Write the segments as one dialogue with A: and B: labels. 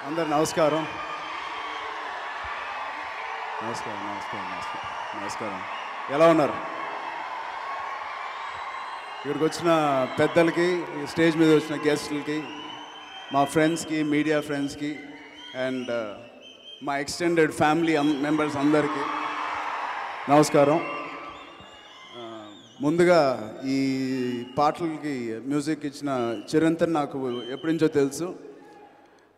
A: అందరు నమస్కారం. నమస్కారం నమస్కారం నమస్కారం నమస్కారం. ఎలా ఉన్నారు? ఇక్కడికి వచ్చిన పెద్దలకి, స్టేజ్ మీద వచ్చిన గెస్టులకి, మా ఫ్రెండ్స్కి, మీడియా ఫ్రెండ్స్కి అండ్ మా ఎక్స్టెండెడ్ ఫ్యామిలీ మెంబర్స్ అందరికీ నమస్కారం. ముందుగా ఈ పాటలకి మ్యూజిక్ ఇచ్చిన చిరంతన్ నాకు ఎప్పటి నుంచో తెలుసు.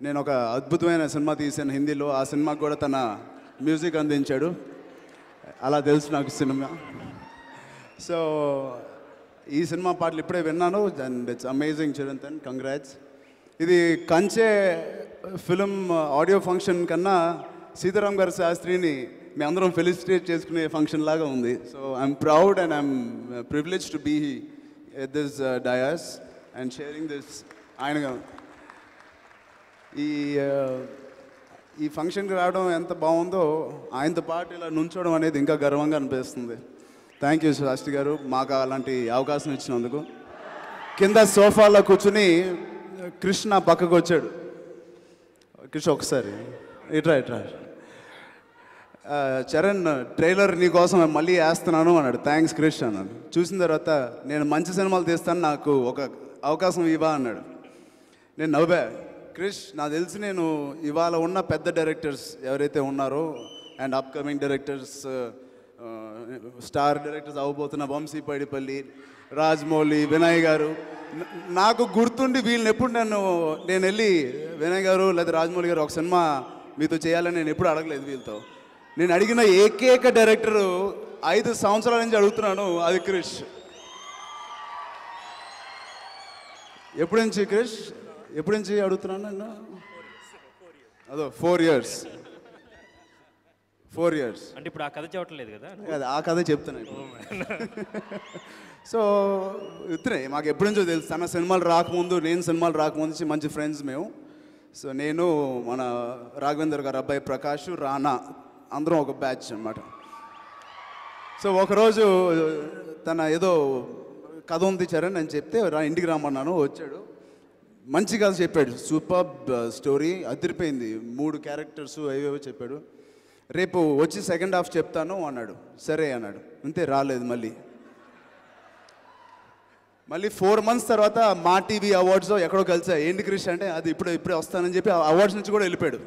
A: నేను ఒక అద్భుతమైన సినిమా తీసాను హిందీలో, ఆ సినిమాకి కూడా తన మ్యూజిక్ అందించాడు. అలా తెలుసు నాకు సినిమా. సో ఈ సినిమా పాటలు ఇప్పుడే విన్నాను and it's amazing Chirantan, congrats. ఇది కంచె ఫిలిం ఆడియో ఫంక్షన్ కన్నా సీతారాం గారి శాస్త్రిని మీ అందరం ఫెలిసిటేట్ చేసుకునే ఫంక్షన్ లాగా ఉంది. So I'm proud and I'm privilege to be at this dais and sharing this. ఆయన ఈ ఫంక్షన్కి రావడం ఎంత బాగుందో, ఆయనతో పాటు ఇలా నుంచోవడం అనేది ఇంకా గర్వంగా అనిపిస్తుంది. థ్యాంక్ యూ శాస్త్రి గారు, మాకు అలాంటి అవకాశం ఇచ్చినందుకు. కింద సోఫాలో కూర్చుని కృష్ణ పక్కకు వచ్చాడు. కృష్ణ ఒకసారి ఇట్రా ఇట్రా, చరణ్ ట్రైలర్ నీకోసం మళ్ళీ వేస్తున్నాను అన్నాడు. థ్యాంక్స్ క్రిష్ అన్నాడు. చూసిన తర్వాత నేను మంచి సినిమాలు తీస్తాను, నాకు ఒక అవకాశం ఇవ్వా అన్నాడు. నేను నవ్వా. క్రిష్, నాకు తెలిసి నేను ఇవాళ ఉన్న పెద్ద డైరెక్టర్స్ ఎవరైతే ఉన్నారో and upcoming directors, star directors అవ్వబోతున్న వంశీ పైడిపల్లి, రాజమౌళి, వినయ్ గారు, నాకు గుర్తుండి వీళ్ళని ఎప్పుడు నేను వెళ్ళి వినయ్ గారు లేదా రాజమౌళి గారు ఒక సినిమా మీతో చేయాలని నేను ఎప్పుడు అడగలేదు వీళ్ళతో. నేను అడిగిన ఏకైక డైరెక్టరు 5 సంవత్సరాల నుంచి అడుగుతున్నాను, అది క్రిష్. ఎప్పటి నుంచి క్రిష్, ఎప్పటి నుంచి అడుగుతున్నాను నేను? అదో 4 years. 4 years
B: అంటే ఇప్పుడు ఆ కథ చెప్పట్లేదు కదా?
A: ఆ కథ చెప్తున్నాను. సో ఇతనే మాకు ఎప్పటి నుంచో తెలుసు. తన సినిమాలు రాకముందు, నేను సినిమాలు రాకముందు మంచి ఫ్రెండ్స్ మేము. సో నేను, మన రాఘవేందర్ గారు అబ్బాయి ప్రకాష్, రానా, అందరం ఒక బ్యాచ్ అన్నమాట. సో ఒకరోజు తన ఏదో కథ ఉంది చరణ్ అని చెప్తే ఇంటికి రమ్మన్నాను. వచ్చాడు, మంచి కథ చెప్పాడు, సూపర్ స్టోరీ, అదిరిపోయింది. 3 క్యారెక్టర్స్ అవేవో చెప్పాడు. రేపు వచ్చి సెకండ్ హాఫ్ చెప్తాను అన్నాడు. సరే అన్నాడు. అంతే, రాలేదు. మళ్ళీ 4 months తర్వాత మా టీవీ అవార్డ్స్ ఎక్కడో కలిసా. ఏంటి క్రిష్ అంటే, అది ఇప్పుడే వస్తానని చెప్పి అవార్డ్స్ నుంచి కూడా వెళ్ళిపోయాడు.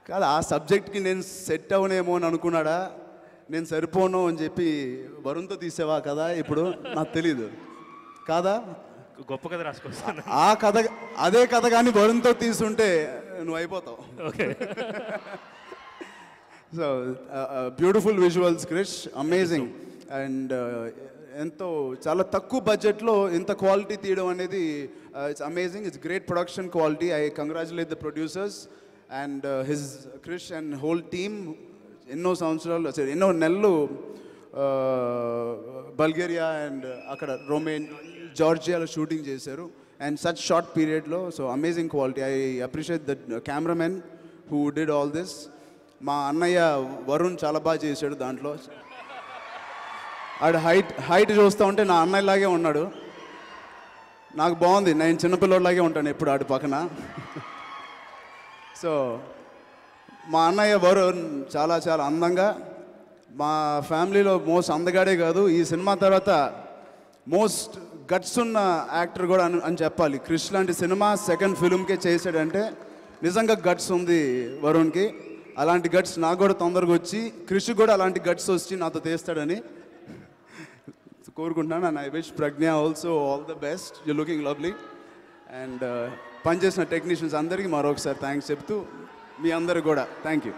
A: కాదు, ఆ సబ్జెక్ట్కి నేను సెట్ అవనేమో అని అనుకున్నాడా, నేను సరిపోను అని చెప్పి వరుణ్తో తీసేవా కదా ఇప్పుడు నాకు తెలీదు. కాదా,
B: గొప్ప కథ రాసుకొస్తాను.
A: ఆ కథ, అదే కథ కానీ వరుణ్తో తీసుంటే నువ్వు అయిపోతావు.
B: Okay.
A: So beautiful visuals Krish, amazing. And ఎంతో చాలా తక్కువ బడ్జెట్లో ఇంత క్వాలిటీ తీయడం అనేది it's amazing. It's great production quality. I congratulate the producers and his Krish and whole team. ఎన్నో సంవత్సరాలు, ఎన్నో నెలలు బల్గేరియా అండ్ అక్కడ జార్జియాలో షూటింగ్ చేశారు అండ్ సచ్ షార్ట్ పీరియడ్లో. So amazing quality. I appreciate the cameraman who did all this. మా అన్నయ్య వరుణ్ చాలా బాగా చేశాడు దాంట్లో. ఆడు హైట్ చూస్తూ ఉంటే నా అన్నయ్యలాగే ఉన్నాడు. నాకు బాగుంది, నేను చిన్నపిల్లలాగే ఉంటాను ఎప్పుడు ఆడి పక్కన. సో మా అన్నయ్య వరుణ్ చాలా చాలా అందంగా, మా ఫ్యామిలీలో మోస్ట్ అందగాడే కాదు, ఈ సినిమా తర్వాత మోస్ట్ గట్స్ ఉన్న యాక్టర్ కూడా అని చెప్పాలి. క్రిష్ లాంటి సినిమా సెకండ్ ఫిల్మ్కే చేశాడంటే నిజంగా గట్స్ ఉంది వరుణ్కి. అలాంటి గట్స్ నాకు కూడా తొందరగా వచ్చి, క్రిష్ కూడా అలాంటి గట్స్ వచ్చి నాతో తీస్తాడని కోరుకుంటున్నాను. And I wish Pragya also all the best. You looking lovely. And పనిచేసిన టెక్నీషియన్స్ అందరికీ మరొకసారి థ్యాంక్స్ చెప్తూ, మీ అందరికి కూడా థ్యాంక్ యూ.